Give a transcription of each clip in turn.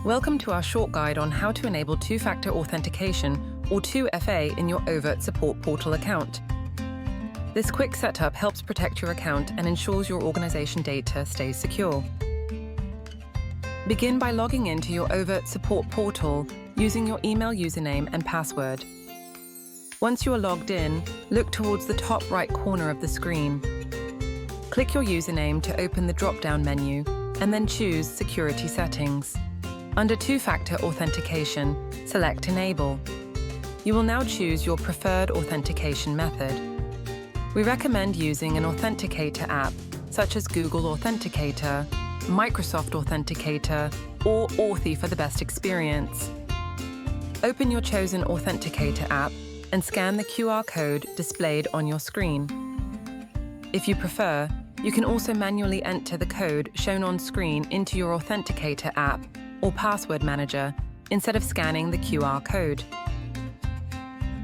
Welcome to our short guide on how to enable Two-Factor Authentication, or 2FA, in your Overt Support Portal account. This quick setup helps protect your account and ensures your organization data stays secure. Begin by logging into your Overt Support Portal using your email username and password. Once you are logged in, look towards the top right corner of the screen. Click your username to open the drop-down menu, and then choose Security Settings. Under Two-Factor Authentication, select Enable. You will now choose your preferred authentication method. We recommend using an authenticator app, such as Google Authenticator, Microsoft Authenticator, or Authy for the best experience. Open your chosen authenticator app and scan the QR code displayed on your screen. If you prefer, you can also manually enter the code shown on screen into your authenticator app or password manager instead of scanning the QR code.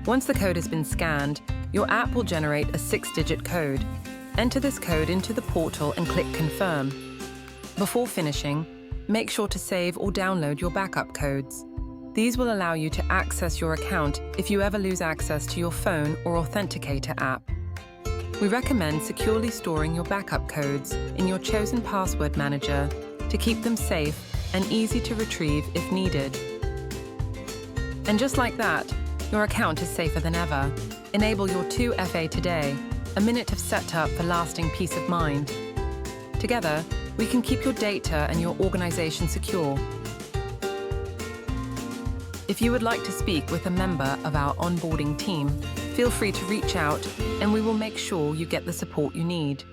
Once the code has been scanned, your app will generate a 6-digit code. Enter this code into the portal and click Confirm. Before finishing, make sure to save or download your backup codes. These will allow you to access your account if you ever lose access to your phone or authenticator app. We recommend securely storing your backup codes in your chosen password manager to keep them safe and easy to retrieve if needed. And just like that, your account is safer than ever. Enable your 2FA today, a minute of setup for lasting peace of mind. Together, we can keep your data and your organization secure. If you would like to speak with a member of our onboarding team, feel free to reach out and we will make sure you get the support you need.